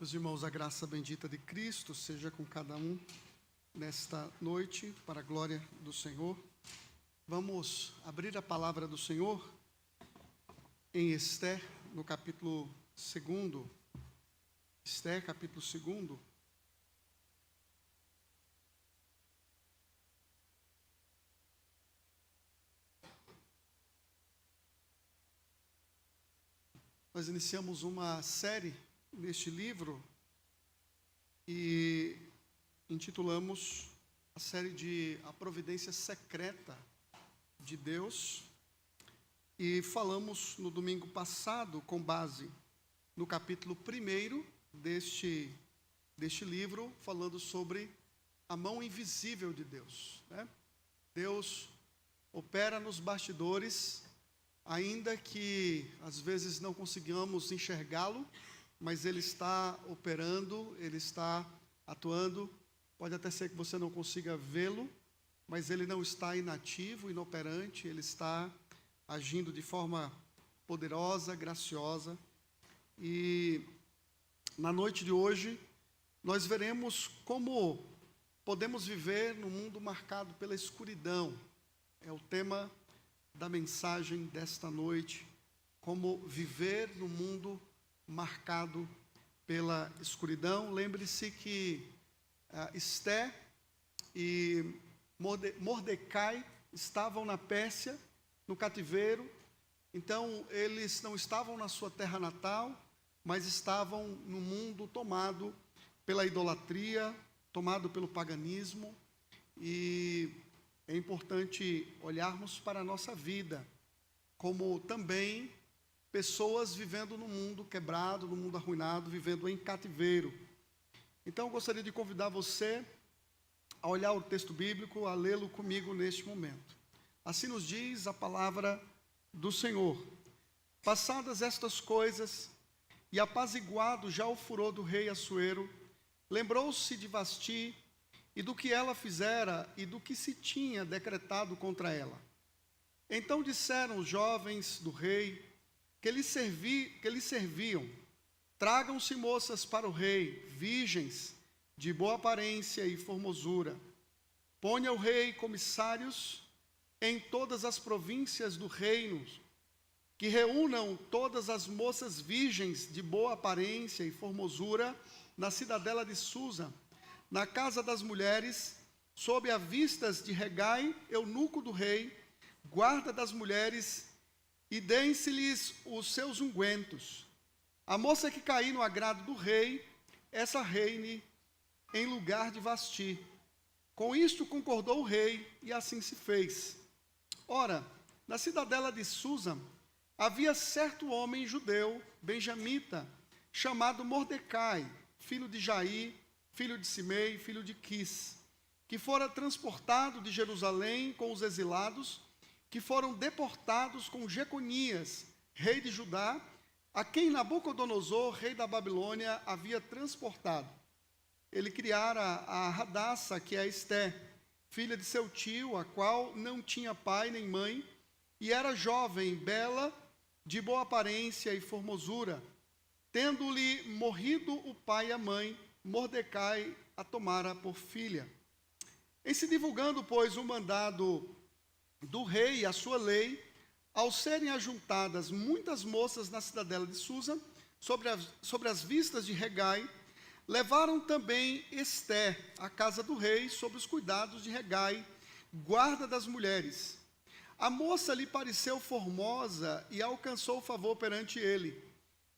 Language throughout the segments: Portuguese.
Meus irmãos, a graça bendita de Cristo seja com cada um nesta noite, para a glória do Senhor. Vamos abrir a palavra do Senhor em Esther, no capítulo 2. Esther, capítulo 2. Nós iniciamos uma série neste livro e intitulamos a série de A Providência Secreta de Deus, e falamos no domingo passado com base no capítulo 1 deste livro, falando sobre a mão invisível de Deus, né? Deus opera nos bastidores, ainda que às vezes não consigamos enxergá-lo, mas Ele está operando, Ele está atuando. Pode até ser que você não consiga vê-lo, mas Ele não está inativo, inoperante, Ele está agindo de forma poderosa, graciosa. E na noite de hoje, nós veremos como podemos viver num mundo marcado pela escuridão. É o tema da mensagem desta noite, como viver no mundo marcado pela escuridão. Lembre-se que Esther e Mordecai estavam na Pérsia, no cativeiro. Então, eles não estavam na sua terra natal, mas estavam no mundo tomado pela idolatria, tomado pelo paganismo. E é importante olharmos para a nossa vida, como também pessoas vivendo no mundo quebrado, no mundo arruinado, vivendo em cativeiro. Então, eu gostaria de convidar você a olhar o texto bíblico, a lê-lo comigo neste momento. Assim nos diz a palavra do Senhor: passadas estas coisas, e apaziguado já o furor do rei Assuero, lembrou-se de Vasti, e do que ela fizera, e do que se tinha decretado contra ela. Então disseram os jovens do rei, que lhe serviam: tragam-se moças para o rei, virgens, de boa aparência e formosura. Ponha o rei comissários em todas as províncias do reino, que reúnam todas as moças virgens de boa aparência e formosura na cidadela de Susa, na casa das mulheres, sob a vistas de Hegai, eunuco do rei, guarda das mulheres, e deem-se-lhes os seus ungüentos. A moça que cair no agrado do rei, essa reine em lugar de Vasti. Com isto concordou o rei, e assim se fez. Ora, na cidadela de Susa, havia certo homem judeu, benjamita, chamado Mordecai, filho de Jair, filho de Simei, filho de Quis, que fora transportado de Jerusalém com os exilados, que foram deportados com Jeconias, rei de Judá, a quem Nabucodonosor, rei da Babilônia, havia transportado. Ele criara a Hadassa, que é Esther, filha de seu tio, a qual não tinha pai nem mãe, e era jovem, bela, de boa aparência e formosura. Tendo-lhe morrido o pai e a mãe, Mordecai a tomara por filha. Em se divulgando, pois, o mandado do rei e a sua lei, ao serem ajuntadas muitas moças na cidadela de Susa, sobre as vistas de Hegai, levaram também Esther à casa do rei, sob os cuidados de Hegai, guarda das mulheres. A moça lhe pareceu formosa e alcançou favor perante ele,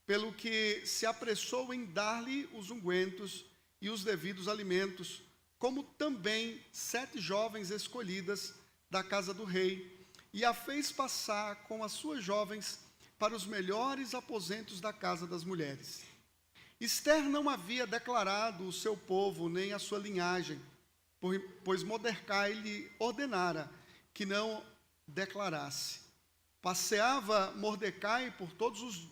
pelo que se apressou em dar-lhe os ungüentos e os devidos alimentos, como também 7 jovens escolhidas da casa do rei, e a fez passar com as suas jovens para os melhores aposentos da casa das mulheres. Esther não havia declarado o seu povo nem a sua linhagem, pois Mordecai lhe ordenara que não declarasse. Passeava Mordecai todos os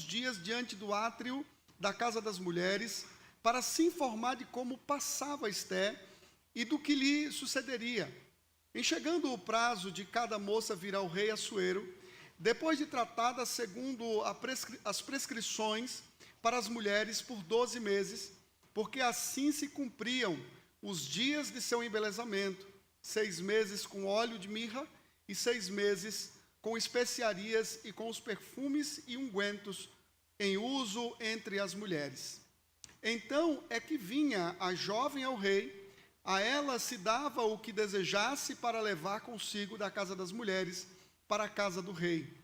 dias diante do átrio da casa das mulheres, para se informar de como passava Esther e do que lhe sucederia. Em chegando o prazo de cada moça vir ao rei Assuero, depois de tratada segundo as prescrições para as mulheres por 12 meses, porque assim se cumpriam os dias de seu embelezamento, 6 meses com óleo de mirra e 6 meses com especiarias e com os perfumes e ungüentos em uso entre as mulheres. Então é que vinha a jovem ao rei, a ela se dava o que desejasse para levar consigo da casa das mulheres para a casa do rei.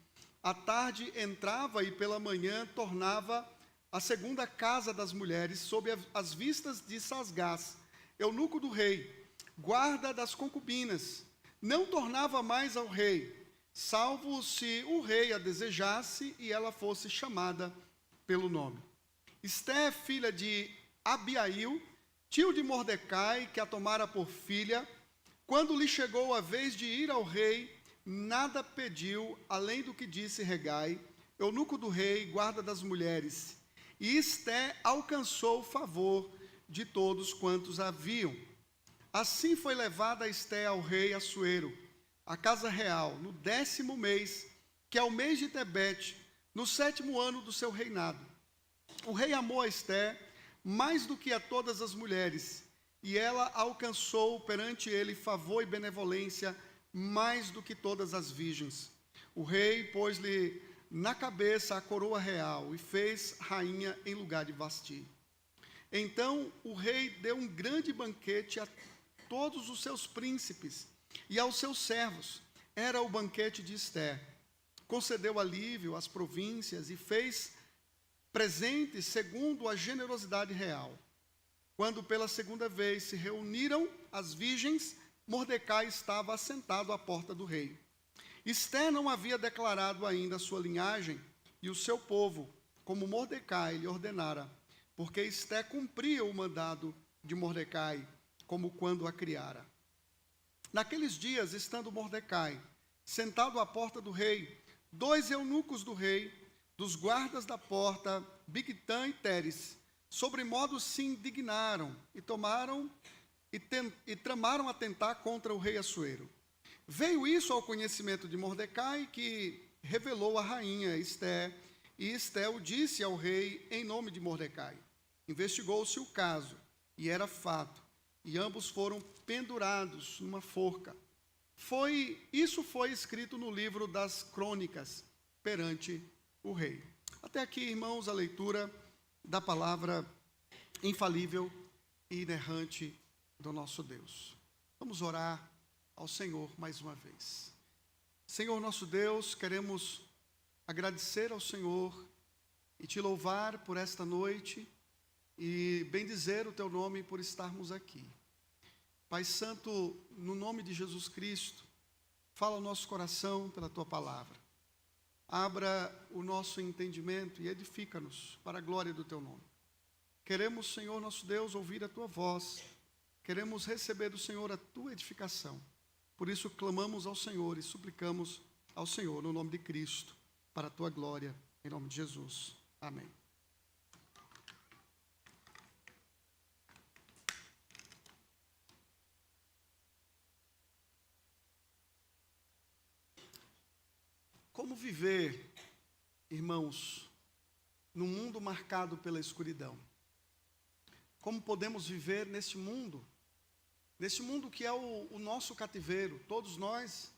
À tarde entrava e pela manhã tornava à segunda casa das mulheres, sob as vistas de Sasgás, eunuco do rei, guarda das concubinas. Não tornava mais ao rei, salvo se o rei a desejasse e ela fosse chamada pelo nome. Esté, filha de Abiail, tio de Mordecai, que a tomara por filha, quando lhe chegou a vez de ir ao rei, nada pediu, além do que disse Hegai, eunuco do rei, guarda das mulheres. E Esté alcançou o favor de todos quantos a viam. Assim foi levada Esté ao rei Assuero, à casa real, no 10º mês, que é o mês de Tebete, no 7º ano do seu reinado. O rei amou a Esté mais do que a todas as mulheres, e ela alcançou perante ele favor e benevolência mais do que todas as virgens. O rei pôs-lhe na cabeça a coroa real e fez rainha em lugar de Vasti. Então o rei deu um grande banquete a todos os seus príncipes e aos seus servos. Era o banquete de Esté. Concedeu alívio às províncias e fez presentes segundo a generosidade real. Quando pela segunda vez se reuniram as virgens, Mordecai estava assentado à porta do rei. Esté não havia declarado ainda a sua linhagem e o seu povo, como Mordecai lhe ordenara, porque Esté cumpria o mandado de Mordecai, como quando a criara. Naqueles dias, estando Mordecai sentado à porta do rei, 2 eunucos do rei, dos guardas da porta, Bigtã e Teres, sobremodo se indignaram e tramaram atentar contra o rei Assuero. Veio isso ao conhecimento de Mordecai, que revelou a rainha Esté, e Esté o disse ao rei em nome de Mordecai. Investigou-se o caso, e era fato, e ambos foram pendurados numa forca. Isso foi escrito no livro das crônicas, perante o rei. Até aqui, irmãos, a leitura da palavra infalível e inerrante do nosso Deus. Vamos orar ao Senhor mais uma vez. Senhor nosso Deus, queremos agradecer ao Senhor e te louvar por esta noite e bendizer o teu nome por estarmos aqui. Pai Santo, no nome de Jesus Cristo, fala ao nosso coração pela tua palavra. Abra o nosso entendimento e edifica-nos para a glória do teu nome. Queremos, Senhor nosso Deus, ouvir a tua voz. Queremos receber do Senhor a tua edificação. Por isso clamamos ao Senhor e suplicamos ao Senhor, no nome de Cristo, para a tua glória, em nome de Jesus. Amém. Como viver, irmãos, num mundo marcado pela escuridão? Como podemos viver neste mundo que é o nosso cativeiro? Todos nós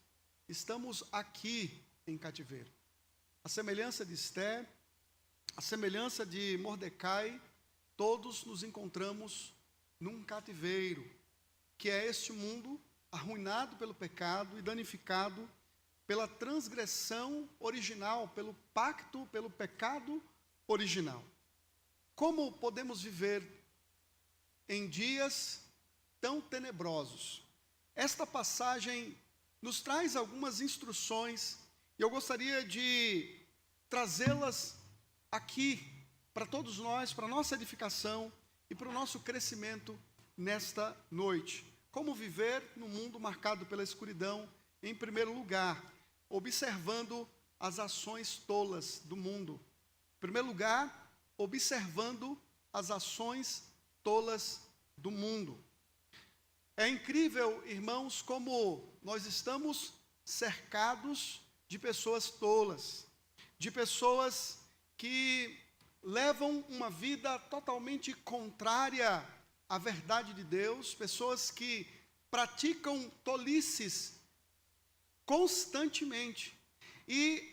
estamos aqui em cativeiro. A semelhança de Esté, a semelhança de Mordecai, todos nos encontramos num cativeiro, que é este mundo arruinado pelo pecado e danificado pela transgressão original, pelo pacto, pelo pecado original. Como podemos viver em dias tão tenebrosos? Esta passagem nos traz algumas instruções e eu gostaria de trazê-las aqui para todos nós, para a nossa edificação e para o nosso crescimento nesta noite. Como viver no mundo marcado pela escuridão? Em primeiro lugar, observando as ações tolas do mundo. Em primeiro lugar, observando as ações tolas do mundo. É incrível, irmãos, como nós estamos cercados de pessoas tolas, de pessoas que levam uma vida totalmente contrária à verdade de Deus, pessoas que praticam tolices constantemente. E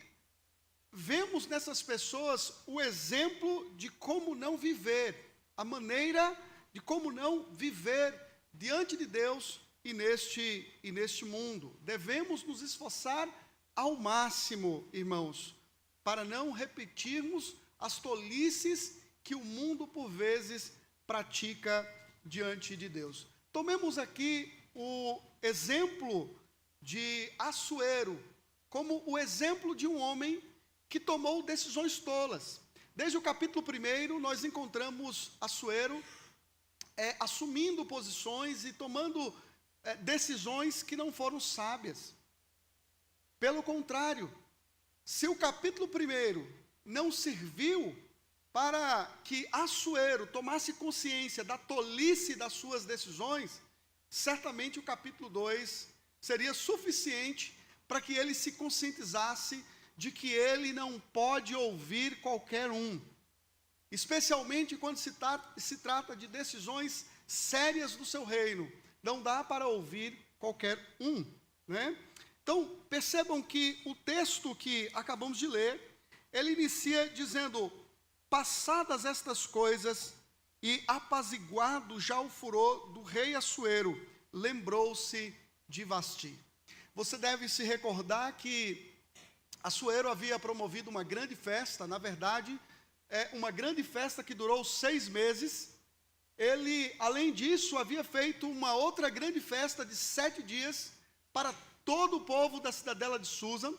vemos nessas pessoas o exemplo de como não viver, a maneira de como não viver diante de Deus e neste mundo. Devemos nos esforçar ao máximo, irmãos, para não repetirmos as tolices que o mundo, por vezes, pratica diante de Deus. Tomemos aqui o exemplo de Assuero, como o exemplo de um homem que tomou decisões tolas. Desde o capítulo 1, nós encontramos Assuero assumindo posições e tomando decisões que não foram sábias. Pelo contrário, se o capítulo 1 não serviu para que Assuero tomasse consciência da tolice das suas decisões, certamente o capítulo 2 seria suficiente para que ele se conscientizasse de que ele não pode ouvir qualquer um, especialmente quando se trata de decisões sérias do seu reino. Não dá para ouvir qualquer um, né? Então, percebam que o texto que acabamos de ler, ele inicia dizendo: passadas estas coisas e apaziguado já o furor do rei Assuero, lembrou-se de Vasti. Você deve se recordar que Assuero havia promovido uma grande festa, na verdade, uma grande festa que durou 6 meses. Ele, além disso, havia feito uma outra grande festa de 7 dias para todo o povo da cidadela de Susa.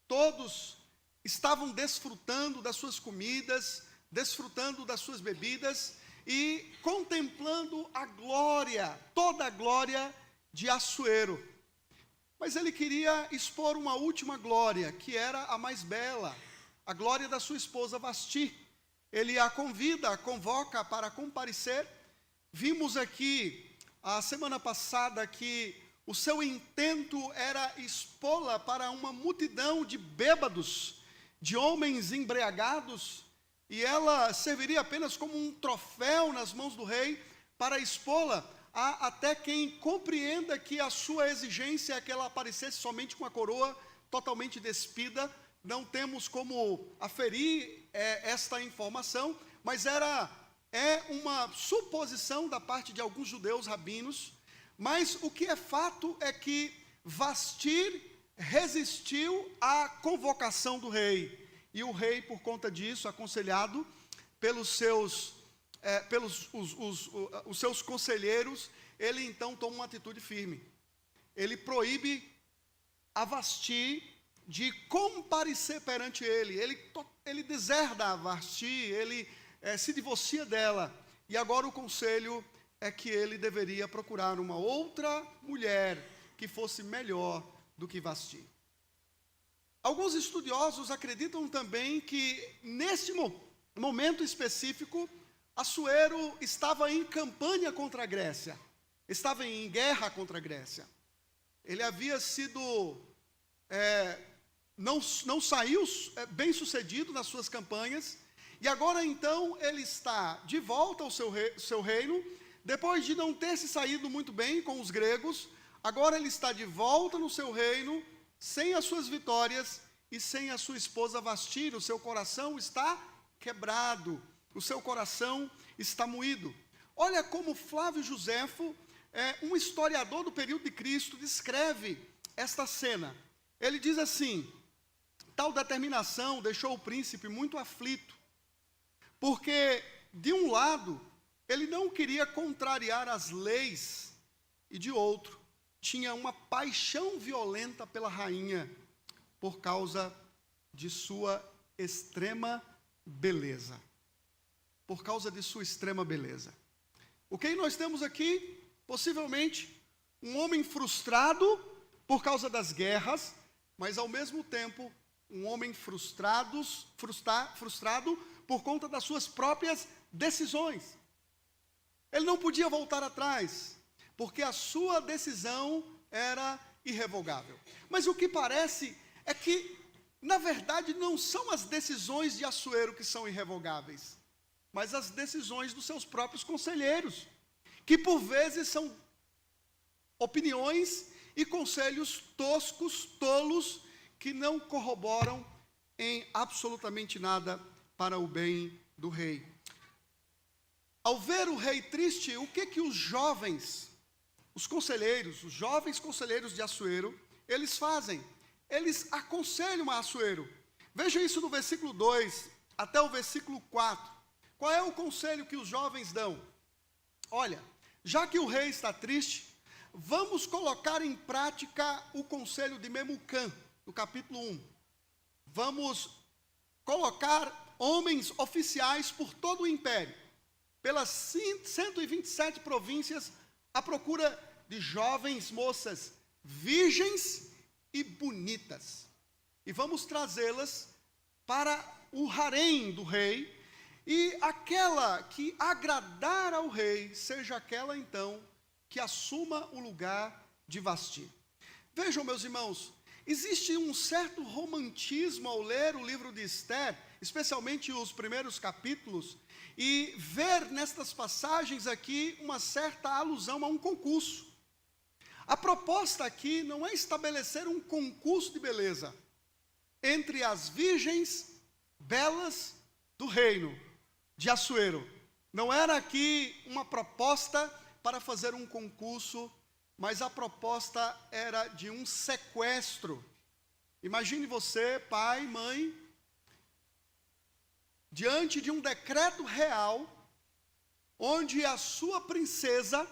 Todos estavam desfrutando das suas comidas, desfrutando das suas bebidas e contemplando a glória, toda a glória de Assuero. Mas ele queria expor uma última glória, que era a mais bela, a glória da sua esposa Vasti. Ele a convoca para comparecer. Vimos aqui, a semana passada, que o seu intento era expô-la para uma multidão de bêbados, de homens embriagados, e ela serviria apenas como um troféu nas mãos do rei para expô-la a até quem compreenda que a sua exigência é que ela aparecesse somente com a coroa totalmente despida. Não temos como aferir esta informação, mas é uma suposição da parte de alguns judeus rabinos. Mas o que é fato é que Vasti resistiu à convocação do rei. E o rei, por conta disso, aconselhado pelos seus conselheiros, ele então toma uma atitude firme. Ele proíbe a Vasti de comparecer perante ele. Ele deserda a Vasti, ele se divorcia dela. E agora o conselho é que ele deveria procurar uma outra mulher que fosse melhor do que Vasti. Alguns estudiosos acreditam também que, neste momento específico, Assuero estava em campanha contra a Grécia, estava em guerra contra a Grécia. Ele havia sido, não saiu bem sucedido nas suas campanhas, e agora então ele está de volta ao seu reino, depois de não ter se saído muito bem com os gregos. Agora ele está de volta no seu reino, sem as suas vitórias e sem a sua esposa Vasti. O seu coração está quebrado, o seu coração está moído. Olha como Flávio Joséfo, um historiador do período de Cristo, descreve esta cena. Ele diz assim: tal determinação deixou o príncipe muito aflito, porque, de um lado, ele não queria contrariar as leis, e de outro, tinha uma paixão violenta pela rainha, por causa de sua extrema beleza. Por causa de sua extrema beleza. O que nós temos aqui? Possivelmente, um homem frustrado por causa das guerras, mas ao mesmo tempo, um homem frustrado por conta das suas próprias decisões. Ele não podia voltar atrás, porque a sua decisão era irrevogável. Mas o que parece é que, na verdade, não são as decisões de Assuero que são irrevogáveis, mas as decisões dos seus próprios conselheiros, que por vezes são opiniões e conselhos toscos, tolos, que não corroboram em absolutamente nada para o bem do rei. Ao ver o rei triste, o que os jovens, os conselheiros, os jovens conselheiros de Assuero, eles fazem? Eles aconselham a Assuero. Veja isso no versículo 2 até o versículo 4. Qual é o conselho que os jovens dão? Olha, já que o rei está triste, vamos colocar em prática o conselho de Memucã, no capítulo 1. Vamos colocar homens oficiais por todo o império, pelas 127 províncias, à procura de jovens moças virgens e bonitas. E vamos trazê-las para o harém do rei, e aquela que agradar ao rei, seja aquela então que assuma o lugar de Vasti. Vejam, meus irmãos, existe um certo romantismo ao ler o livro de Esther, especialmente os primeiros capítulos, e ver nestas passagens aqui uma certa alusão a um concurso. A proposta aqui não é estabelecer um concurso de beleza entre as virgens belas do reino de Assuero. Não era aqui uma proposta para fazer um concurso, mas a proposta era de um sequestro. Imagine você, pai, mãe, diante de um decreto real, onde a sua princesa,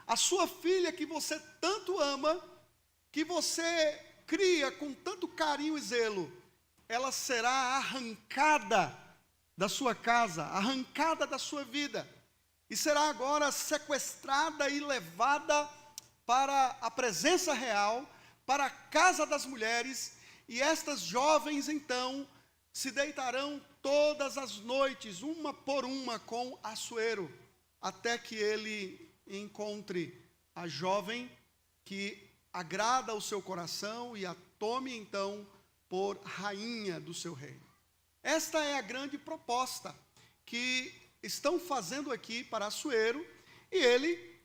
a sua filha que você tanto ama, que você cria com tanto carinho e zelo, ela será arrancada da sua casa, arrancada da sua vida, e será agora sequestrada e levada para a presença real, para a casa das mulheres, e estas jovens então se deitarão todas as noites, uma por uma, com Assuero, até que ele encontre a jovem que agrada ao seu coração e a tome então por rainha do seu reino. Esta é a grande proposta que estão fazendo aqui para Assuero, e ele,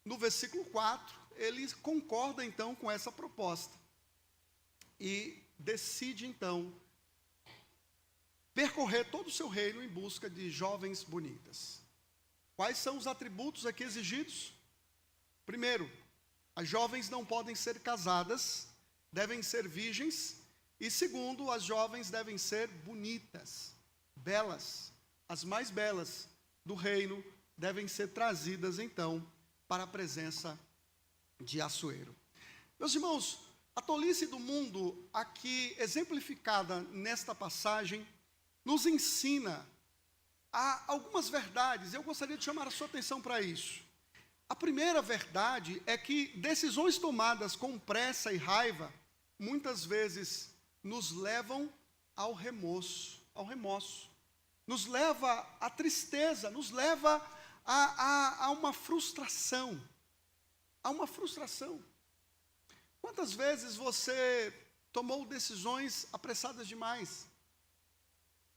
no versículo 4, ele concorda então com essa proposta e decide então percorrer todo o seu reino em busca de jovens bonitas. Quais são os atributos aqui exigidos? Primeiro, as jovens não podem ser casadas, devem ser virgens. E segundo, as jovens devem ser bonitas, belas. As mais belas do reino devem ser trazidas então para a presença de Assuero. Meus irmãos, a tolice do mundo aqui exemplificada nesta passagem nos ensina algumas verdades. Eu gostaria de chamar a sua atenção para isso. A primeira verdade é que decisões tomadas com pressa e raiva muitas vezes nos levam ao remorso, nos leva à tristeza, nos leva a uma frustração, Quantas vezes você tomou decisões apressadas demais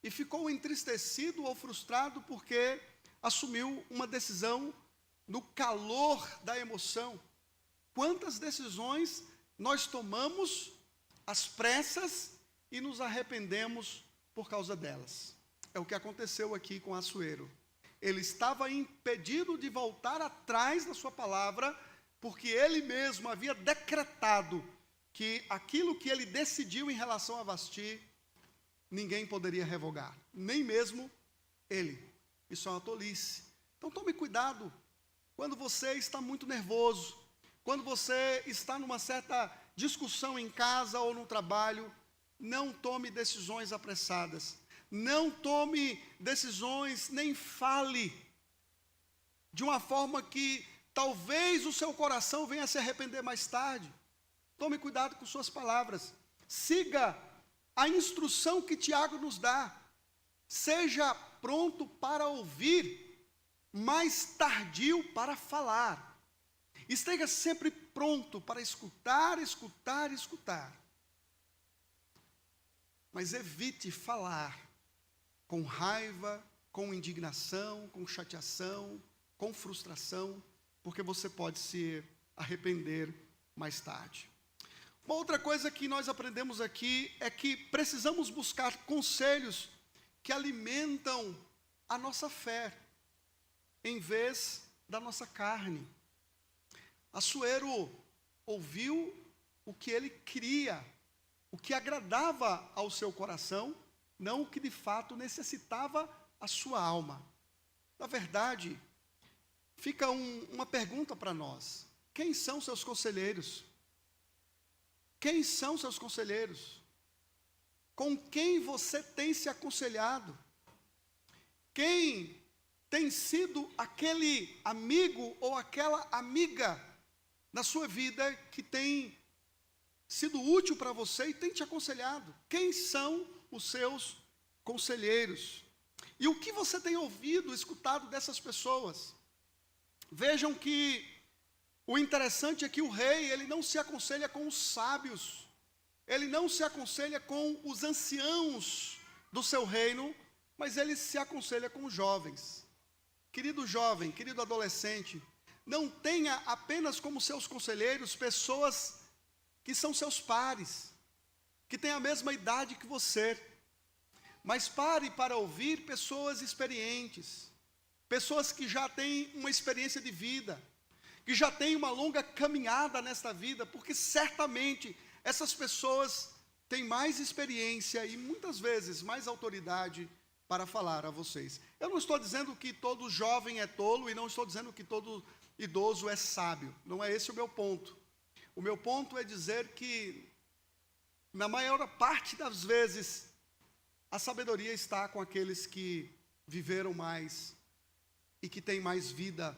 e ficou entristecido ou frustrado porque assumiu uma decisão no calor da emoção? Quantas decisões nós tomamos às pressas e nos arrependemos por causa delas? É o que aconteceu aqui com Assuero. Ele estava impedido de voltar atrás na sua palavra, porque ele mesmo havia decretado que aquilo que ele decidiu em relação a Vasti, ninguém poderia revogar, nem mesmo ele. Isso é uma tolice. Então tome cuidado quando você está muito nervoso, quando você está numa certa discussão em casa ou no trabalho. Não tome decisões apressadas, não tome decisões, nem fale de uma forma que talvez o seu coração venha a se arrepender mais tarde. Tome cuidado com suas palavras, siga a instrução que Tiago nos dá, seja pronto para ouvir, mas tardio para falar. Esteja sempre pronto para escutar. mas evite falar com raiva, com indignação, com chateação, com frustração, porque você pode se arrepender mais tarde. Uma outra coisa que nós aprendemos aqui é que precisamos buscar conselhos que alimentam a nossa fé, em vez da nossa carne. Assuero ouviu o que ele queria, o que agradava ao seu coração, não o que de fato necessitava a sua alma. Na verdade, fica uma pergunta para nós: quem são seus conselheiros? Quem são seus conselheiros? Com quem você tem se aconselhado? Quem tem sido aquele amigo ou aquela amiga na sua vida que tem sido útil para você e tem te aconselhado? Quem são os seus conselheiros? E o que você tem ouvido, escutado dessas pessoas? Vejam que o interessante é que o rei, ele não se aconselha com os sábios, ele não se aconselha com os anciãos do seu reino, mas ele se aconselha com os jovens. Querido jovem, querido adolescente, não tenha apenas como seus conselheiros pessoas que são seus pares, que têm a mesma idade que você, mas pare para ouvir pessoas experientes, pessoas que já têm uma experiência de vida, que já têm uma longa caminhada nesta vida, porque certamente essas pessoas têm mais experiência e muitas vezes mais autoridade para falar a vocês. Eu não estou dizendo que todo jovem é tolo e não estou dizendo que todo idoso é sábio. Não é esse o meu ponto. O meu ponto é dizer que, na maior parte das vezes, a sabedoria está com aqueles que viveram mais e que têm mais vida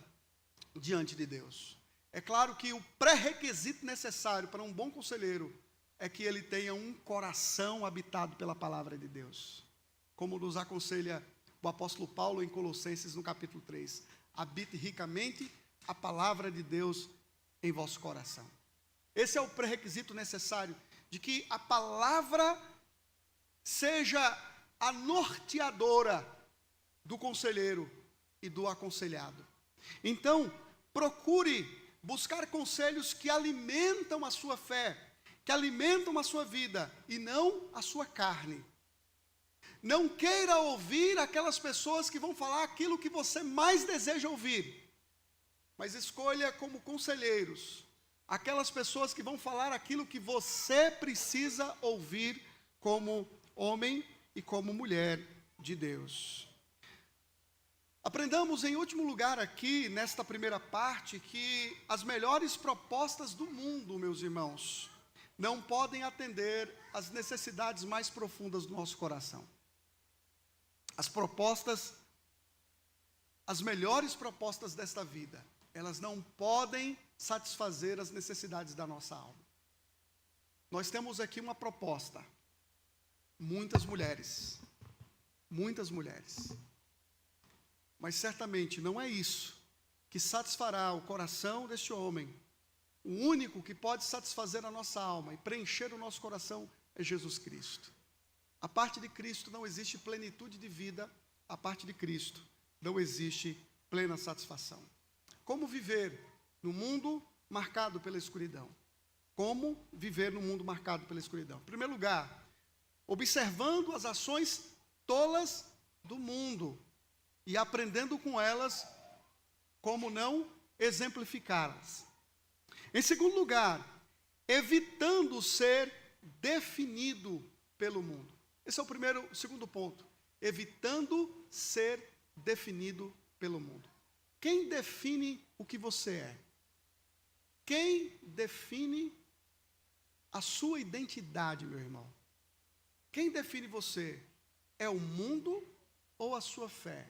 diante de Deus. É claro que o pré-requisito necessário para um bom conselheiro é que ele tenha um coração habitado pela palavra de Deus. Como nos aconselha o apóstolo Paulo em Colossenses, no capítulo 3. Habite ricamente a palavra de Deus em vosso coração. Esse é o pré-requisito necessário, de que a palavra seja a norteadora do conselheiro e do aconselhado. Então, procure buscar conselhos que alimentam a sua fé, que alimentam a sua vida e não a sua carne. Não queira ouvir aquelas pessoas que vão falar aquilo que você mais deseja ouvir, mas escolha como conselheiros aquelas pessoas que vão falar aquilo que você precisa ouvir como homem e como mulher de Deus. Aprendamos em último lugar aqui, nesta primeira parte, que as melhores propostas do mundo, meus irmãos, não podem atender às necessidades mais profundas do nosso coração. As melhores propostas desta vida, elas não podem satisfazer as necessidades da nossa alma. Nós temos aqui uma proposta. Muitas mulheres. Mas certamente não é isso que satisfará o coração deste homem. O único que pode satisfazer a nossa alma e preencher o nosso coração é Jesus Cristo. A parte de Cristo não existe plenitude de vida, a parte de Cristo não existe plena satisfação. Como viver no mundo marcado pela escuridão? Como viver no mundo marcado pela escuridão? Em primeiro lugar, observando as ações tolas do mundo e aprendendo com elas como não exemplificá-las. Em segundo lugar, evitando ser definido pelo mundo. Esse é o segundo ponto. Evitando ser definido pelo mundo. Quem define o que você é? Quem define a sua identidade, meu irmão? Quem define você? É o mundo ou a sua fé?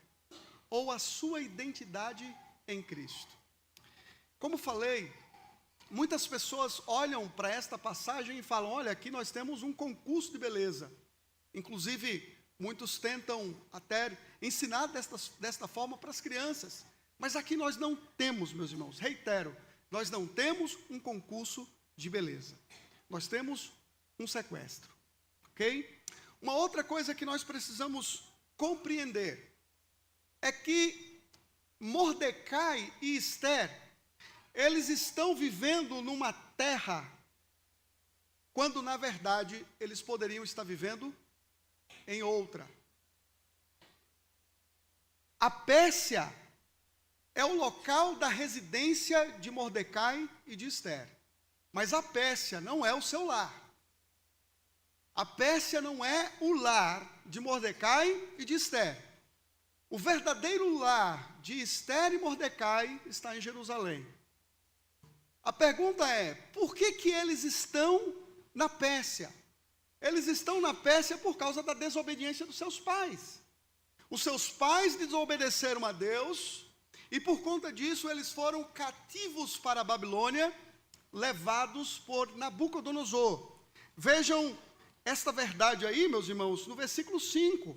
Ou a sua identidade em Cristo? Como falei, muitas pessoas olham para esta passagem e falam: olha, aqui nós temos um concurso de beleza. Inclusive, muitos tentam até ensinar desta forma para as crianças. Mas aqui nós não temos, meus irmãos, reitero, nós não temos um concurso de beleza. Nós temos um sequestro, ok? Uma outra coisa que nós precisamos compreender é que Mordecai e Ester, eles estão vivendo numa terra, quando na verdade eles poderiam estar vivendo em outra. A Pérsia é o local da residência de Mordecai e de Ester. Mas a Pérsia não é o seu lar. A Pérsia não é o lar de Mordecai e de Ester. O verdadeiro lar de Ester e Mordecai está em Jerusalém. A pergunta é, por que eles estão na Pérsia? Eles estão na Pérsia por causa da desobediência dos seus pais. Os seus pais desobedeceram a Deus, e por conta disso eles foram cativos para a Babilônia, levados por Nabucodonosor. Vejam esta verdade aí, meus irmãos, no versículo 5,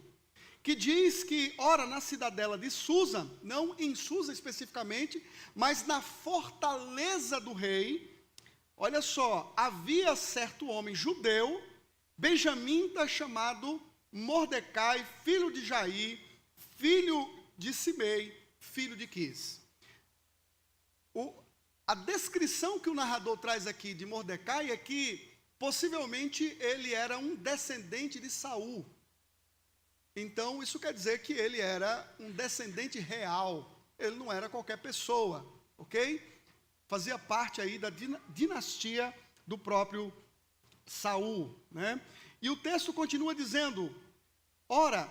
que diz que, ora, na cidadela de Susa, não em Susa especificamente, mas na fortaleza do rei, olha só, havia certo homem judeu, benjamita, chamado Mordecai, filho de Jair, filho de Simei, filho de Quis. A descrição que o narrador traz aqui de Mordecai é que, possivelmente, ele era um descendente de Saul. Então, isso quer dizer que ele era um descendente real. Ele não era qualquer pessoa, ok? Fazia parte aí da dinastia do próprio Saul, né? E o texto continua dizendo, ora,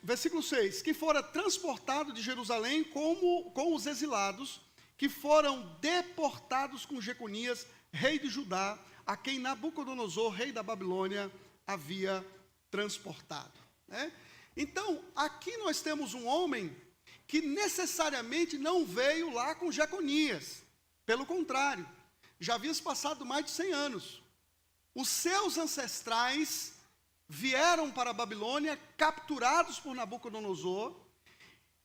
versículo 6, que fora transportado de Jerusalém com os exilados, que foram deportados com Jeconias, rei de Judá, a quem Nabucodonosor, rei da Babilônia, havia transportado. Né? Então, aqui nós temos um homem que necessariamente não veio lá com Jeconias. Pelo contrário, já havia se passado mais de 100 anos. Os seus ancestrais vieram para a Babilônia, capturados por Nabucodonosor,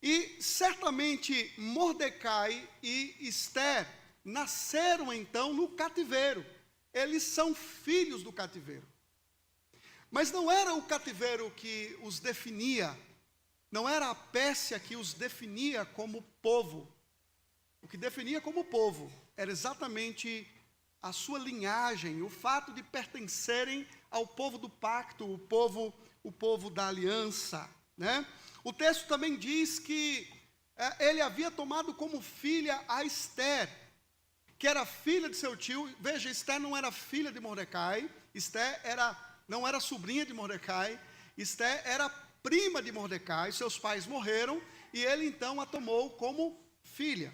e certamente Mordecai e Ester nasceram então no cativeiro. Eles são filhos do cativeiro. Mas não era o cativeiro que os definia, não era a Pérsia que os definia como povo. O que definia como povo era exatamente a sua linhagem, o fato de pertencerem ao povo do pacto, o povo da aliança, né? O texto também diz que ele havia tomado como filha a Ester, que era filha de seu tio. Veja, Ester não era filha de Mordecai, Ester não era sobrinha de Mordecai, Ester era prima de Mordecai, seus pais morreram, e ele então a tomou como filha.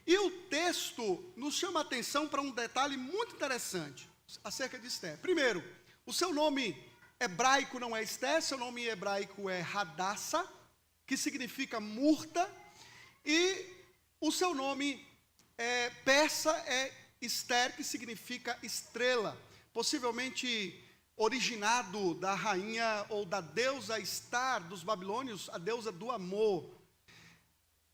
E o texto nos chama a atenção para um detalhe muito interessante acerca de Ester. Primeiro, o seu nome hebraico não é Ester, seu nome hebraico é Hadassa, que significa murta, e o seu nome persa é Ester, que significa estrela, possivelmente originado da rainha ou da deusa Estar dos babilônios, a deusa do amor.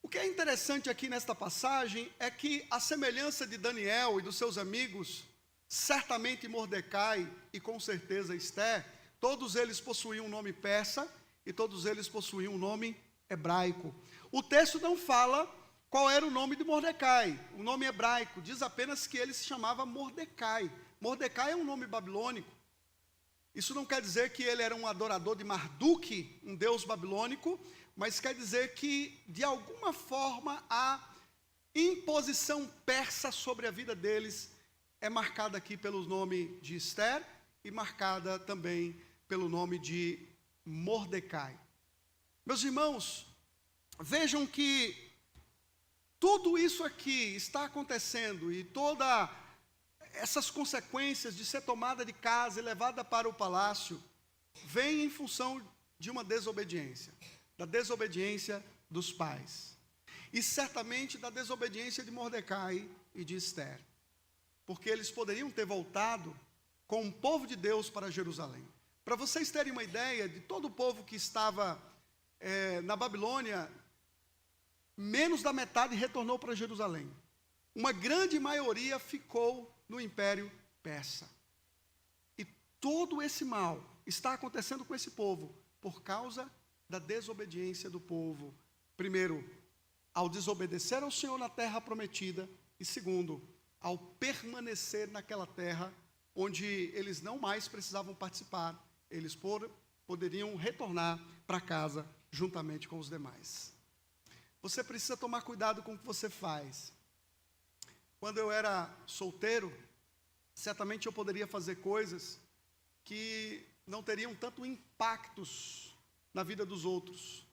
O que é interessante aqui nesta passagem é que, a semelhança de Daniel e dos seus amigos, certamente Mordecai e com certeza Ester, todos eles possuíam um nome persa e todos eles possuíam um nome hebraico. O texto não fala qual era o nome de Mordecai, o nome hebraico, diz apenas que ele se chamava Mordecai. Mordecai é um nome babilônico. Isso não quer dizer que ele era um adorador de Marduk, um deus babilônico, mas quer dizer que, de alguma forma, a imposição persa sobre a vida deles é marcada aqui pelo nome de Ester e marcada também pelo nome de Mordecai. Meus irmãos, vejam que tudo isso aqui está acontecendo e todas essas consequências de ser tomada de casa e levada para o palácio vem em função de uma desobediência, da desobediência dos pais e certamente da desobediência de Mordecai e de Ester, porque eles poderiam ter voltado com o povo de Deus para Jerusalém. Para vocês terem uma ideia de todo o povo que estava na Babilônia, menos da metade retornou para Jerusalém. Uma grande maioria ficou no Império Persa. E todo esse mal está acontecendo com esse povo? Por causa da desobediência do povo. Primeiro, ao desobedecer ao Senhor na terra prometida. E segundo, ao permanecer naquela terra onde eles não mais precisavam participar. Eles poderiam retornar para casa juntamente com os demais. Você precisa tomar cuidado com o que você faz. Quando eu era solteiro, certamente eu poderia fazer coisas que não teriam tanto impactos na vida dos outros.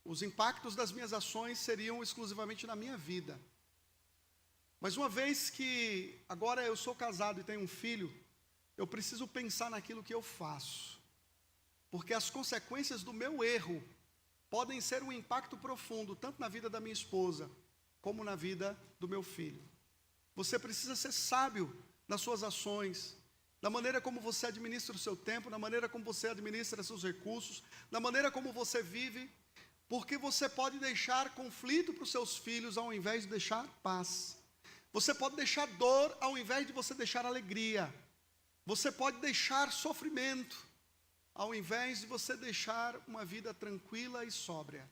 Os impactos das minhas ações seriam exclusivamente na minha vida. Mas uma vez que agora eu sou casado e tenho um filho, eu preciso pensar naquilo que eu faço. Porque as consequências do meu erro podem ser um impacto profundo, tanto na vida da minha esposa, como na vida do meu filho. Você precisa ser sábio nas suas ações, na maneira como você administra o seu tempo, na maneira como você administra seus recursos, na maneira como você vive, porque você pode deixar conflito para os seus filhos ao invés de deixar paz. Você pode deixar dor ao invés de você deixar alegria. Você pode deixar sofrimento ao invés de você deixar uma vida tranquila e sóbria.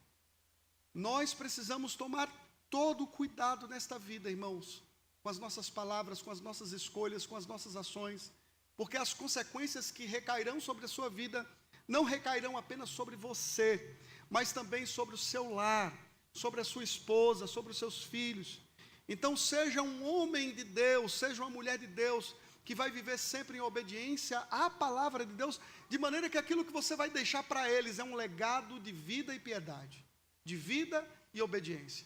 Nós precisamos tomar todo o cuidado nesta vida, irmãos, com as nossas palavras, com as nossas escolhas, com as nossas ações, porque as consequências que recairão sobre a sua vida não recairão apenas sobre você, mas também sobre o seu lar, sobre a sua esposa, sobre os seus filhos. Então seja um homem de Deus, seja uma mulher de Deus, que vai viver sempre em obediência à palavra de Deus, de maneira que aquilo que você vai deixar para eles é um legado de vida e piedade, de vida e obediência.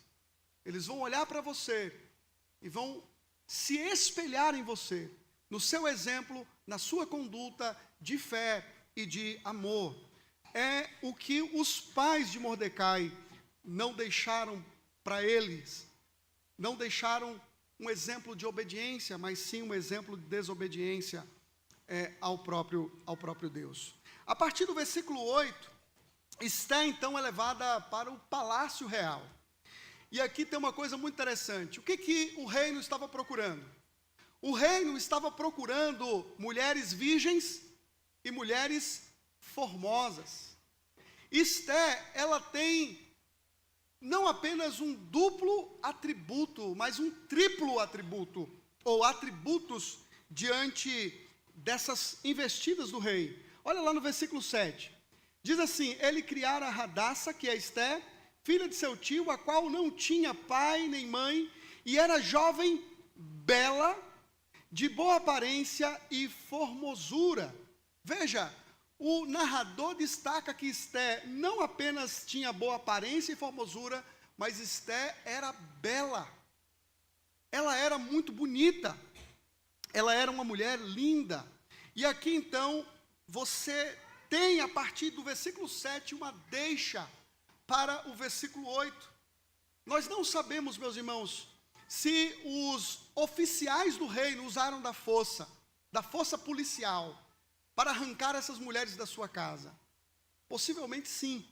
Eles vão olhar para você e vão se espelhar em você, no seu exemplo, na sua conduta de fé e de amor. É o que os pais de Mordecai não deixaram para eles, não deixaram um exemplo de obediência, mas sim um exemplo de desobediência ao próprio Deus. A partir do versículo 8, Esté então é levada para o palácio real. E aqui tem uma coisa muito interessante. O que o reino estava procurando? O reino estava procurando mulheres virgens e mulheres formosas. Esté, ela tem não apenas um duplo atributo, mas um triplo atributo, ou atributos diante dessas investidas do rei. Olha lá no versículo 7. Diz assim: ele criara Radassa, que é Esté, filha de seu tio, a qual não tinha pai nem mãe, e era jovem, bela, de boa aparência e formosura. Veja, o narrador destaca que Esté não apenas tinha boa aparência e formosura, mas Esté era bela. Ela era muito bonita. Ela era uma mulher linda. E aqui então, você tem a partir do versículo 7 uma deixa para o versículo 8. Nós não sabemos, meus irmãos, se os oficiais do reino usaram da força policial, para arrancar essas mulheres da sua casa. Possivelmente sim.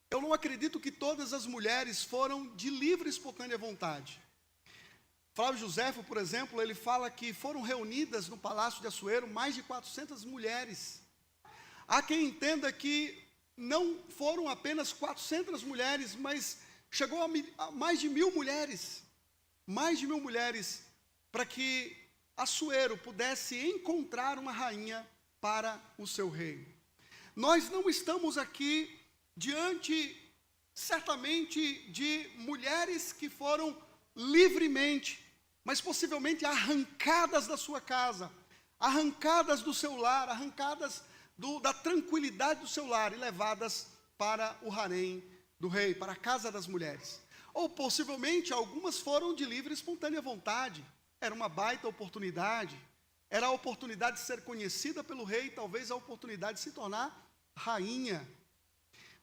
Eu não acredito que todas as mulheres foram de livre e espontânea vontade. Flávio Josefo, por exemplo, ele fala que foram reunidas no Palácio de Assuero mais de 400 mulheres. Há quem entenda que não foram apenas 400 mulheres, mas chegou a mais de 1.000 mulheres. Mais de 1.000 mulheres, para que Assuero pudesse encontrar uma rainha para o seu reino. Nós não estamos aqui diante, certamente, de mulheres que foram livremente, mas possivelmente arrancadas da sua casa, arrancadas do seu lar, arrancadas da tranquilidade do seu lar e levadas para o harém do rei, para a casa das mulheres. Ou possivelmente algumas foram de livre e espontânea vontade. Era uma baita oportunidade, era a oportunidade de ser conhecida pelo rei, talvez a oportunidade de se tornar rainha.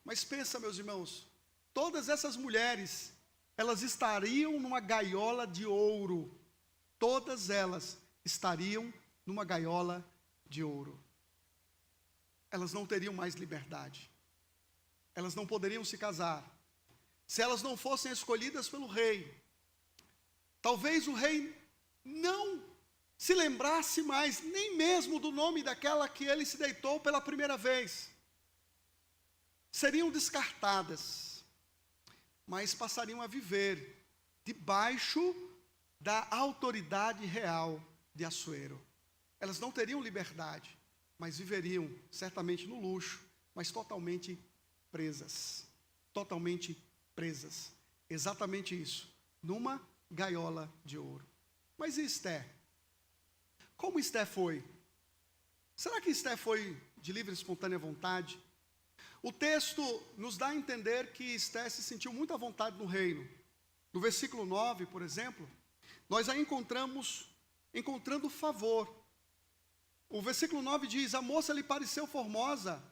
Mas pensa, meus irmãos, todas essas mulheres, elas estariam numa gaiola de ouro. Todas elas estariam numa gaiola de ouro. Elas não teriam mais liberdade. Elas não poderiam se casar. Se elas não fossem escolhidas pelo rei, talvez o rei não se lembrasse mais nem mesmo do nome daquela que ele se deitou pela primeira vez. Seriam descartadas, mas passariam a viver debaixo da autoridade real de Assuero. Elas não teriam liberdade, mas viveriam certamente no luxo, mas totalmente presas. Totalmente presas. Exatamente isso, numa gaiola de ouro. Mas e Esther? Como Esther foi? Será que Esther foi de livre e espontânea vontade? O texto nos dá a entender que Esther se sentiu muito à vontade no reino. No versículo 9, por exemplo, nós a encontrando favor. O versículo 9 diz: a moça lhe pareceu formosa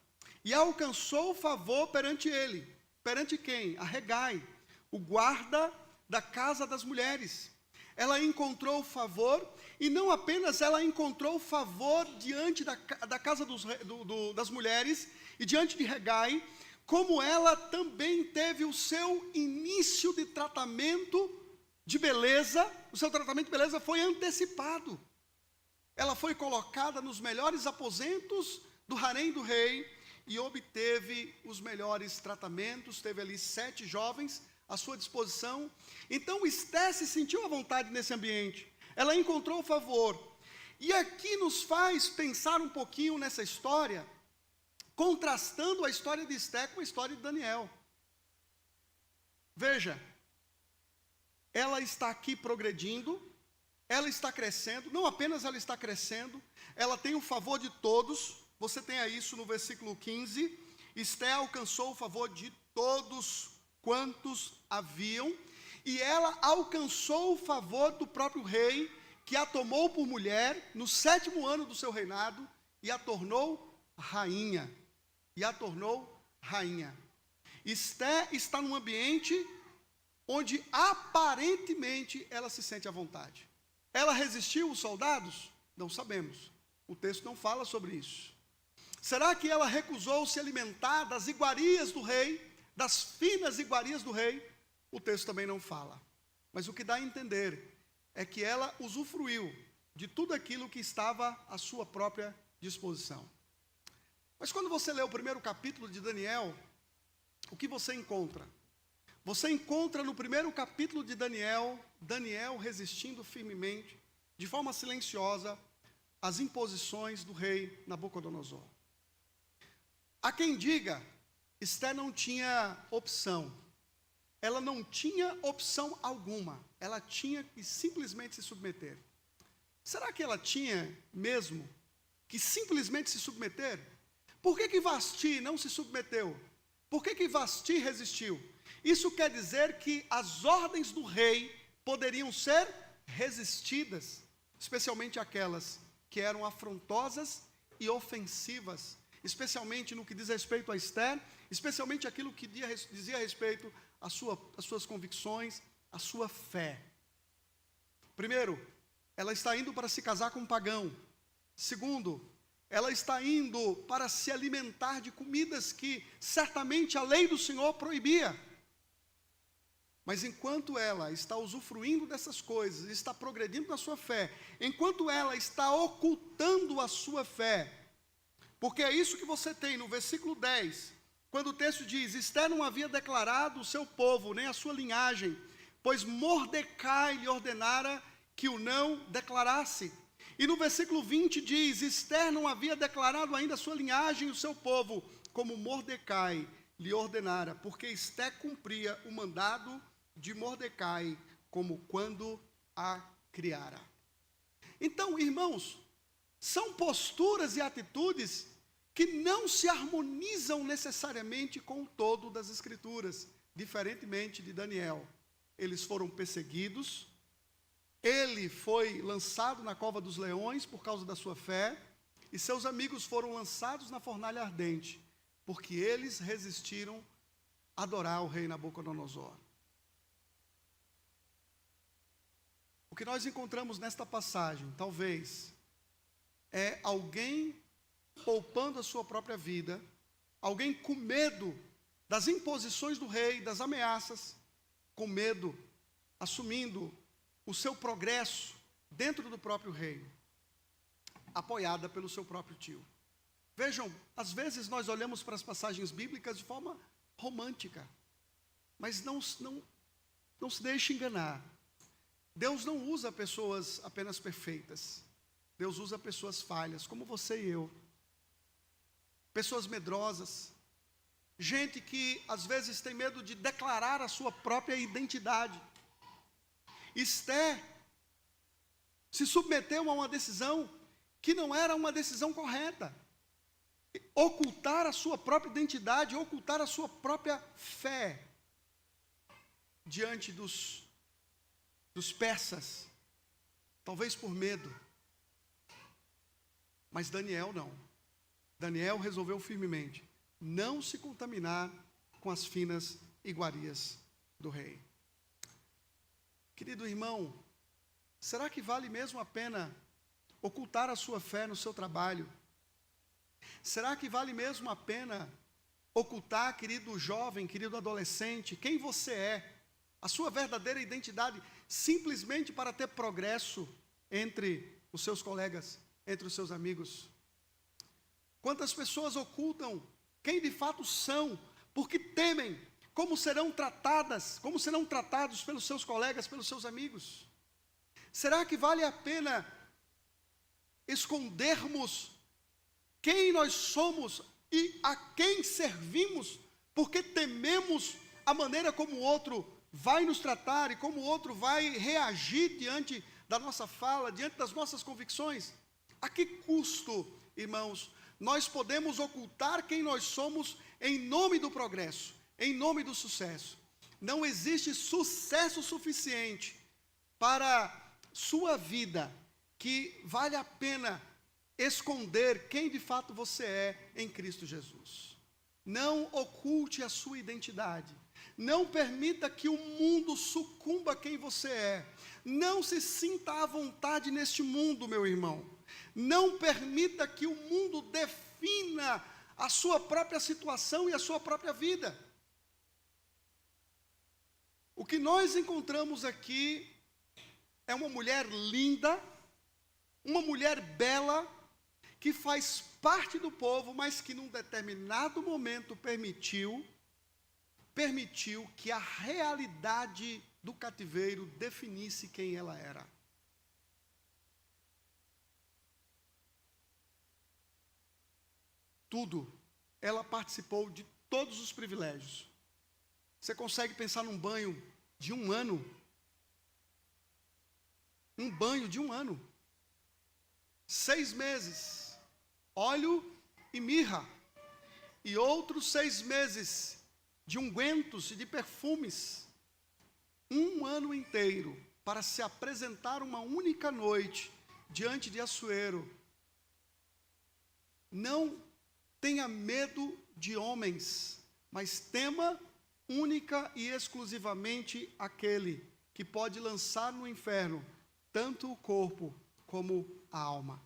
e alcançou favor perante ele. Perante quem? A Hegai, o guarda da casa das mulheres. Ela encontrou favor, e não apenas ela encontrou favor diante da casa das mulheres e diante de Hegai, como ela também teve o seu início de tratamento de beleza, o seu tratamento de beleza foi antecipado. Ela foi colocada nos melhores aposentos do harém do rei e obteve os melhores tratamentos, teve ali 7 jovens à sua disposição. Então Esther se sentiu à vontade nesse ambiente, ela encontrou favor. E aqui nos faz pensar um pouquinho nessa história, contrastando a história de Esther com a história de Daniel. Veja, ela está aqui progredindo, ela está crescendo, não apenas ela está crescendo, ela tem o favor de todos. Você tem aí isso no versículo 15, Esther alcançou o favor de todos quantos haviam, e ela alcançou o favor do próprio rei, que a tomou por mulher no 7º ano do seu reinado, e a tornou rainha. Esther está num ambiente onde aparentemente ela se sente à vontade. Ela resistiu os soldados? Não sabemos. O texto não fala sobre isso. Será que ela recusou se alimentar das iguarias do rei, das finas iguarias do rei? O texto também não fala. Mas o que dá a entender é que ela usufruiu de tudo aquilo que estava à sua própria disposição. Mas quando você lê o primeiro capítulo de Daniel, o que você encontra? Você encontra no primeiro capítulo de Daniel, Daniel resistindo firmemente, de forma silenciosa, às imposições do rei Nabucodonosor. Há quem diga, Esther não tinha opção. Ela não tinha opção alguma. Ela tinha que simplesmente se submeter. Será que ela tinha mesmo que simplesmente se submeter? Por que Vasti não se submeteu? Por que Vasti resistiu? Isso quer dizer que as ordens do rei poderiam ser resistidas, especialmente aquelas que eram afrontosas e ofensivas, especialmente no que diz respeito a Esther, especialmente aquilo que dizia respeito às suas convicções, à sua fé. Primeiro, ela está indo para se casar com um pagão. Segundo, ela está indo para se alimentar de comidas que certamente a lei do Senhor proibia. Mas enquanto ela está usufruindo dessas coisas, está progredindo na sua fé, enquanto ela está ocultando a sua fé, porque é isso que você tem no versículo 10, quando o texto diz: Esther não havia declarado o seu povo, nem a sua linhagem, pois Mordecai lhe ordenara que o não declarasse. E no versículo 20 diz: Esther não havia declarado ainda a sua linhagem e o seu povo, como Mordecai lhe ordenara, porque Esther cumpria o mandado de Mordecai, como quando a criara. Então, irmãos, são posturas e atitudes que não se harmonizam necessariamente com o todo das Escrituras, diferentemente de Daniel. Eles foram perseguidos, ele foi lançado na cova dos leões por causa da sua fé, e seus amigos foram lançados na fornalha ardente, porque eles resistiram a adorar o rei Nabucodonosor. O que nós encontramos nesta passagem, talvez, é alguém poupando a sua própria vida, alguém com medo das imposições do rei, das ameaças, com medo, assumindo o seu progresso dentro do próprio reino. apoiada pelo seu próprio tio. Vejam, às vezes nós olhamos para as passagens bíblicas de forma romântica, mas não se deixe enganar. Deus não usa pessoas apenas perfeitas. Deus usa pessoas falhas, como você e eu. Pessoas medrosas. Gente que às vezes tem medo de declarar a sua própria identidade. Esther se submeteu a uma decisão que não era uma decisão correta. Ocultar a sua própria identidade, ocultar a sua própria fé diante dos persas, talvez por medo. Mas Daniel não. Daniel resolveu firmemente não se contaminar com as finas iguarias do rei. Querido irmão, será que vale mesmo a pena ocultar a sua fé no seu trabalho? Será que vale mesmo a pena ocultar, querido jovem, querido adolescente, quem você é, a sua verdadeira identidade, simplesmente para ter progresso entre os seus colegas, entre os seus amigos? Quantas pessoas ocultam quem de fato são, porque temem como serão tratados pelos seus colegas, pelos seus amigos? Será que vale a pena escondermos quem nós somos e a quem servimos, porque tememos a maneira como o outro vai nos tratar e como o outro vai reagir diante da nossa fala, diante das nossas convicções? A que custo, irmãos, nós podemos ocultar quem nós somos em nome do progresso, em nome do sucesso? Não existe sucesso suficiente para sua vida que vale a pena esconder quem de fato você é em Cristo Jesus. Não oculte a sua identidade. Não permita que o mundo sucumba a quem você é. Não se sinta à vontade neste mundo, meu irmão. Não permita que o mundo defina a sua própria situação e a sua própria vida. O que nós encontramos aqui é uma mulher linda, uma mulher bela, que faz parte do povo, mas que num determinado momento permitiu que a realidade do cativeiro definisse quem ela era. Tudo. Ela participou de todos os privilégios. Você consegue pensar num banho de 1 ano? Um banho de 1 ano. 6 meses. Óleo e mirra. E outros 6 meses de ungüentos e de perfumes. 1 ano inteiro para se apresentar uma única noite diante de Assuero. Não tenha medo de homens, mas tema única e exclusivamente aquele que pode lançar no inferno tanto o corpo como a alma.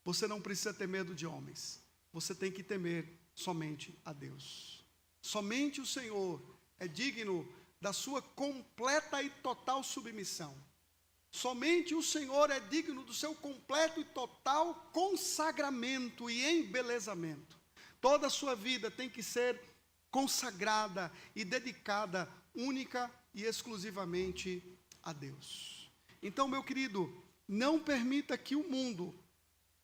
Você não precisa ter medo de homens, você tem que temer somente a Deus. Somente o Senhor é digno da sua completa e total submissão. Somente o Senhor é digno do seu completo e total consagramento e embelezamento. Toda a sua vida tem que ser consagrada e dedicada única e exclusivamente a Deus. Então, meu querido, não permita que o mundo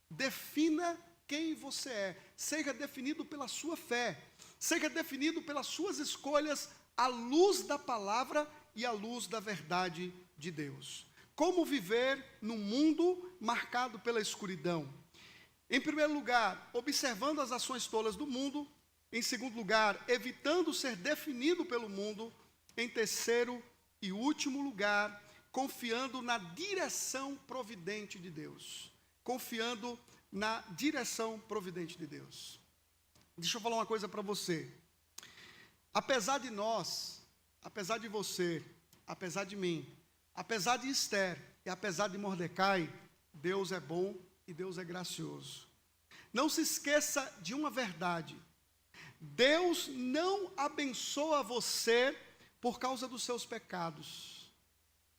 defina quem você é. Seja definido pela sua fé. Seja definido pelas suas escolhas à luz da palavra e à luz da verdade de Deus. Como viver num mundo marcado pela escuridão? Em primeiro lugar, observando as ações tolas do mundo. Em segundo lugar, evitando ser definido pelo mundo. Em terceiro e último lugar, confiando na direção providente de Deus. Confiando na direção providente de Deus. Deixa eu falar uma coisa para você. Apesar de nós, apesar de você, apesar de mim, apesar de Esther e apesar de Mordecai, Deus é bom e Deus é gracioso. Não se esqueça de uma verdade. Deus não abençoa você por causa dos seus pecados.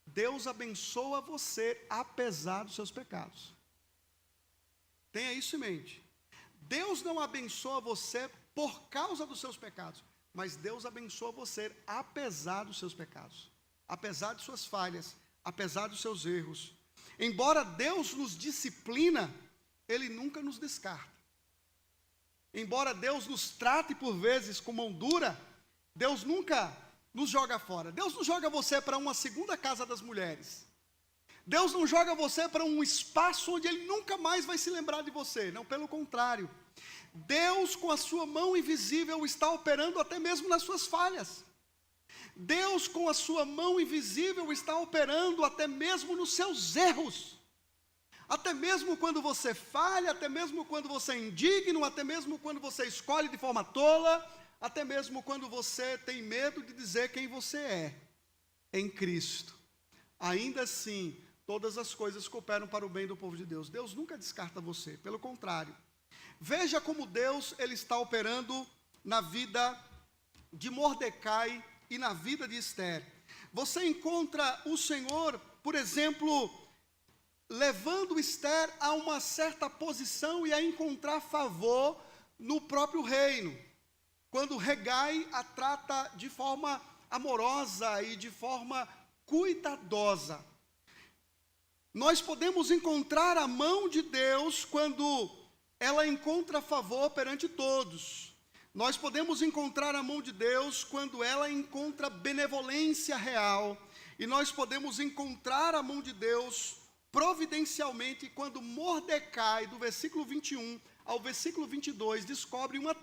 Deus abençoa você apesar dos seus pecados. Tenha isso em mente. Deus não abençoa você por causa dos seus pecados, mas Deus abençoa você apesar dos seus pecados, apesar de suas falhas, apesar dos seus erros. Embora Deus nos disciplina, Ele nunca nos descarta. Embora Deus nos trate por vezes com mão dura, Deus nunca nos joga fora. Deus não joga você para uma segunda casa das mulheres. Deus não joga você para um espaço onde Ele nunca mais vai se lembrar de você. Não, pelo contrário. Deus, com a sua mão invisível, está operando até mesmo nas suas falhas. Deus, com a sua mão invisível, está operando até mesmo nos seus erros. Até mesmo quando você falha, até mesmo quando você é indigno, até mesmo quando você escolhe de forma tola, até mesmo quando você tem medo de dizer quem você é em Cristo. Ainda assim, todas as coisas cooperam para o bem do povo de Deus. Deus nunca descarta você, pelo contrário. Veja como Deus ele está operando na vida de Mordecai e na vida de Esther. Você encontra o Senhor, por exemplo, levando Esther a uma certa posição e a encontrar favor no próprio reino. Quando Hegai a trata de forma amorosa e de forma cuidadosa. Nós podemos encontrar a mão de Deus quando ela encontra favor perante todos. Nós podemos encontrar a mão de Deus quando ela encontra benevolência real. E nós podemos encontrar a mão de Deus providencialmente quando Mordecai, do versículo 21 ao versículo 22, descobre uma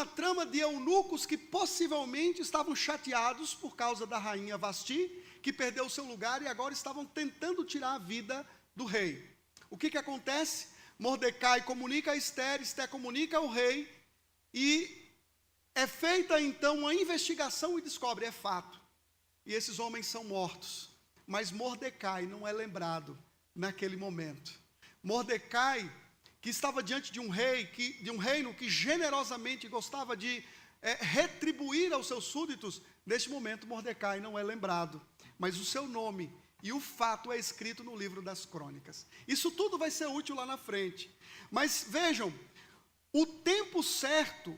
trama de eunucos que possivelmente estavam chateados por causa da rainha Vasti, que perdeu seu lugar e agora estavam tentando tirar a vida do rei. O que acontece? Mordecai comunica a Esther, Esther comunica ao rei, e é feita então uma investigação e descobre, é fato, e esses homens são mortos. Mas Mordecai não é lembrado naquele momento. Mordecai, que estava diante de um rei, de um reino que generosamente gostava de retribuir aos seus súditos, neste momento Mordecai não é lembrado, mas o seu nome e o fato é escrito no livro das crônicas. Isso tudo vai ser útil lá na frente. Mas vejam, o tempo certo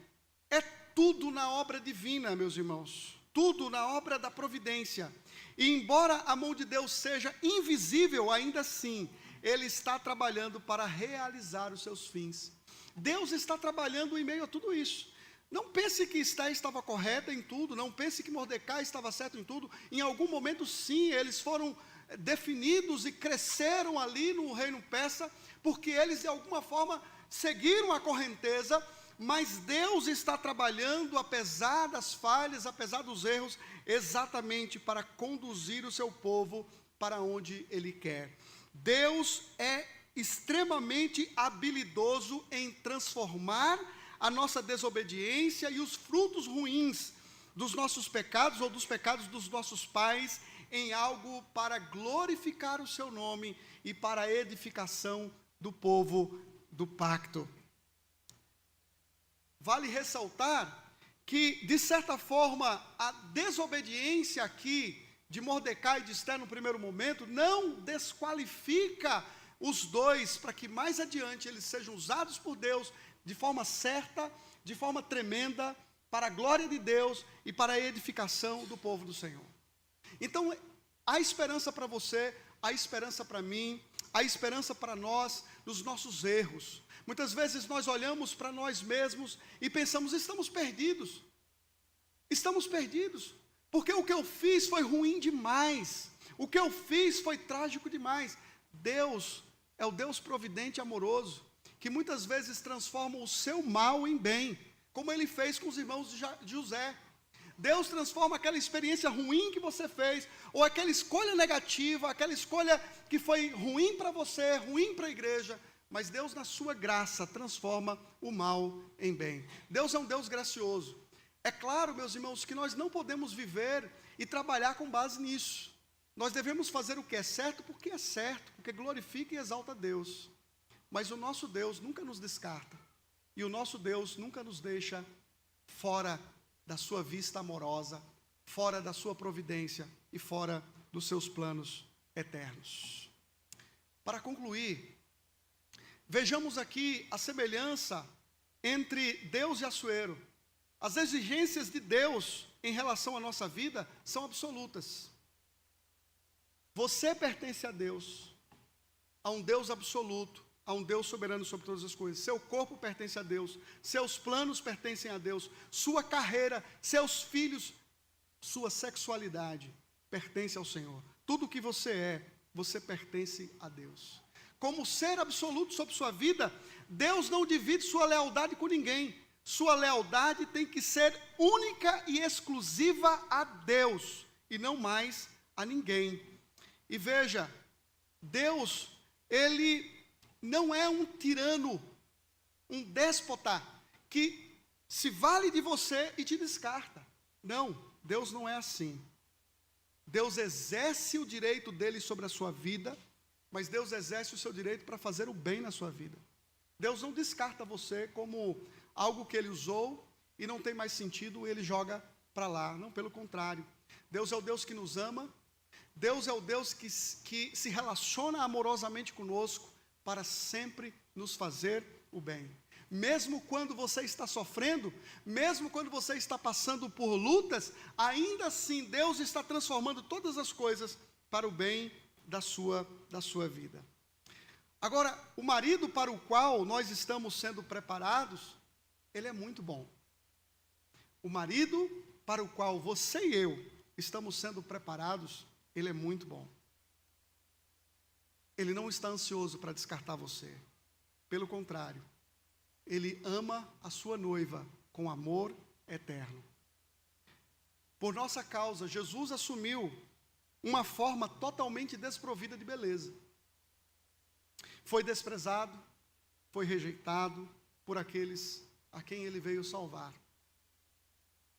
é tudo na obra divina, meus irmãos. Tudo na obra da providência. E embora a mão de Deus seja invisível, ainda assim, Ele está trabalhando para realizar os seus fins. Deus está trabalhando em meio a tudo isso. Não pense que Esther estava correta em tudo, não pense que Mordecai estava certo em tudo. Em algum momento, sim, eles foram definidos e cresceram ali no reino persa, porque eles de alguma forma seguiram a correnteza, mas Deus está trabalhando, apesar das falhas, apesar dos erros, exatamente para conduzir o seu povo para onde Ele quer. Deus é extremamente habilidoso em transformar a nossa desobediência e os frutos ruins dos nossos pecados ou dos pecados dos nossos pais em algo para glorificar o seu nome e para a edificação do povo do pacto. Vale ressaltar que, de certa forma, a desobediência aqui de Mordecai e de Esther no primeiro momento não desqualifica os dois para que mais adiante eles sejam usados por Deus de forma certa, de forma tremenda, para a glória de Deus e para a edificação do povo do Senhor. Então, há esperança para você, há esperança para mim, há esperança para nós nos nossos erros. Muitas vezes nós olhamos para nós mesmos e pensamos, estamos perdidos, porque o que eu fiz foi ruim demais, o que eu fiz foi trágico demais. Deus é o Deus providente e amoroso, que muitas vezes transforma o seu mal em bem, como Ele fez com os irmãos de José. Deus transforma aquela experiência ruim que você fez, ou aquela escolha negativa, aquela escolha que foi ruim para você, ruim para a igreja, mas Deus, na sua graça, transforma o mal em bem. Deus é um Deus gracioso. É claro, meus irmãos, que nós não podemos viver e trabalhar com base nisso. Nós devemos fazer o que é certo, porque glorifica e exalta a Deus. Mas o nosso Deus nunca nos descarta, e o nosso Deus nunca nos deixa fora da sua vista amorosa, fora da sua providência e fora dos seus planos eternos. Para concluir, vejamos aqui a semelhança entre Deus e Assuero. As exigências de Deus em relação à nossa vida são absolutas. Você pertence a Deus, a um Deus absoluto, a um Deus soberano sobre todas as coisas. Seu corpo pertence a Deus, seus planos pertencem a Deus, sua carreira, seus filhos, sua sexualidade pertence ao Senhor. Tudo o que você pertence a Deus. Como ser absoluto sobre sua vida, Deus não divide sua lealdade com ninguém. Sua lealdade tem que ser única e exclusiva a Deus, e não mais a ninguém. E veja, Deus, Ele não é um tirano, um déspota, que se vale de você e te descarta. Não, Deus não é assim. Deus exerce o direito dele sobre a sua vida, mas Deus exerce o seu direito para fazer o bem na sua vida. Deus não descarta você como algo que ele usou e não tem mais sentido, ele joga para lá. Não, pelo contrário. Deus é o Deus que nos ama, Deus é o Deus que se relaciona amorosamente conosco para sempre nos fazer o bem. Mesmo quando você está sofrendo, mesmo quando você está passando por lutas, ainda assim Deus está transformando todas as coisas para o bem da sua vida. Agora, o marido para o qual nós estamos sendo preparados, ele é muito bom. O marido para o qual você e eu estamos sendo preparados, ele é muito bom. Ele não está ansioso para descartar você. Pelo contrário, ele ama a sua noiva com amor eterno. Por nossa causa, Jesus assumiu uma forma totalmente desprovida de beleza. Foi desprezado, foi rejeitado por aqueles a quem ele veio salvar.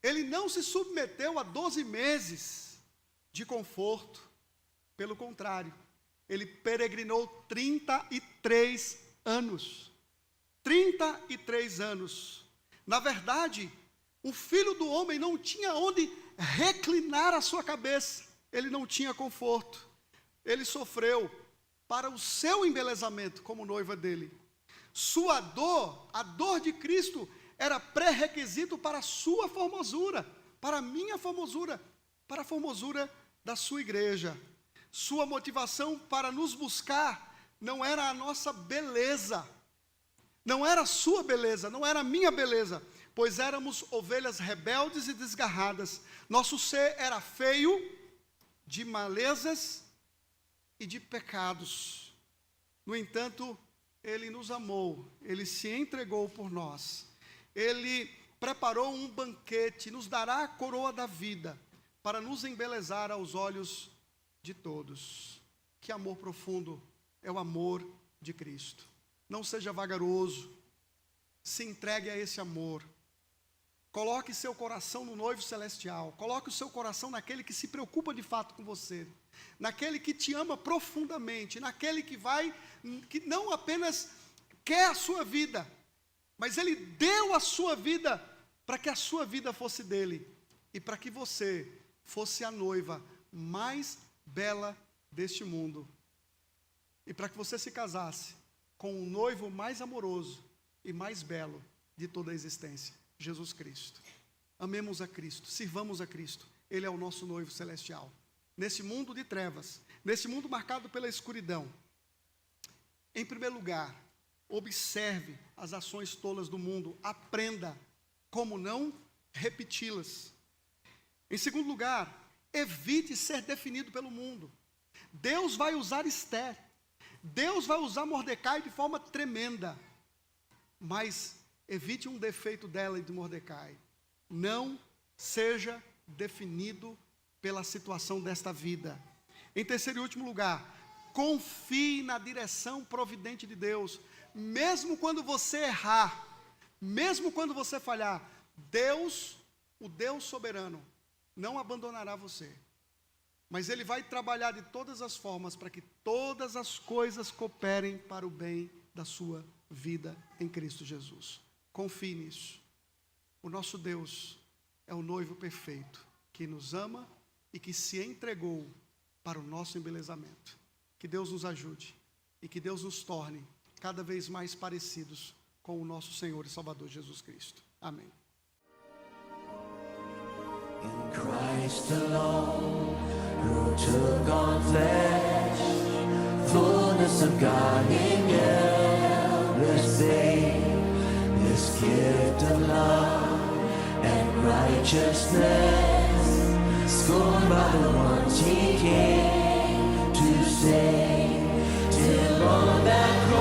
Ele não se submeteu a 12 meses de conforto. Pelo contrário, ele peregrinou 33 anos. 33 anos. Na verdade, o filho do homem não tinha onde reclinar a sua cabeça. Ele não tinha conforto. Ele sofreu para o seu embelezamento como noiva dele. Sua dor, a dor de Cristo, era pré-requisito para a sua formosura, para a minha formosura, para a formosura da sua igreja. Sua motivação para nos buscar não era a nossa beleza, não era a sua beleza, não era a minha beleza, pois éramos ovelhas rebeldes e desgarradas. Nosso ser era feio, de malezas e de pecados. No entanto, ele nos amou, ele se entregou por nós. Ele preparou um banquete, nos dará a coroa da vida, para nos embelezar aos olhos de todos. Que amor profundo é o amor de Cristo. Não seja vagaroso, se entregue a esse amor. Coloque seu coração no noivo celestial, coloque o seu coração naquele que se preocupa de fato com você, naquele que te ama profundamente, naquele que não apenas quer a sua vida, mas ele deu a sua vida para que a sua vida fosse dele e para que você fosse a noiva mais bela deste mundo e para que você se casasse com o noivo mais amoroso e mais belo de toda a existência, Jesus Cristo. Amemos a Cristo, sirvamos a Cristo. Ele é o nosso noivo celestial. Nesse mundo de trevas, nesse mundo marcado pela escuridão, em primeiro lugar, observe as ações tolas do mundo, aprenda como não repeti-las. Em segundo lugar, evite ser definido pelo mundo. Deus vai usar Esther, Deus vai usar Mordecai de forma tremenda, mas evite um defeito dela e de Mordecai. Não seja definido pela situação desta vida. Em terceiro e último lugar, confie na direção providente de Deus. Mesmo quando você errar, mesmo quando você falhar, Deus, o Deus soberano, não abandonará você. Mas Ele vai trabalhar de todas as formas para que todas as coisas cooperem para o bem da sua vida em Cristo Jesus. Confie nisso. O nosso Deus é o noivo perfeito, que nos ama e que se entregou para o nosso embelezamento. Que Deus nos ajude e que Deus nos torne cada vez mais parecidos com o nosso Senhor e Salvador Jesus Cristo. Amém. In Christ alone, who took on flesh, fullness of God in endless faith, this gift of love and righteousness, scorned by the ones he came to save, till on that cross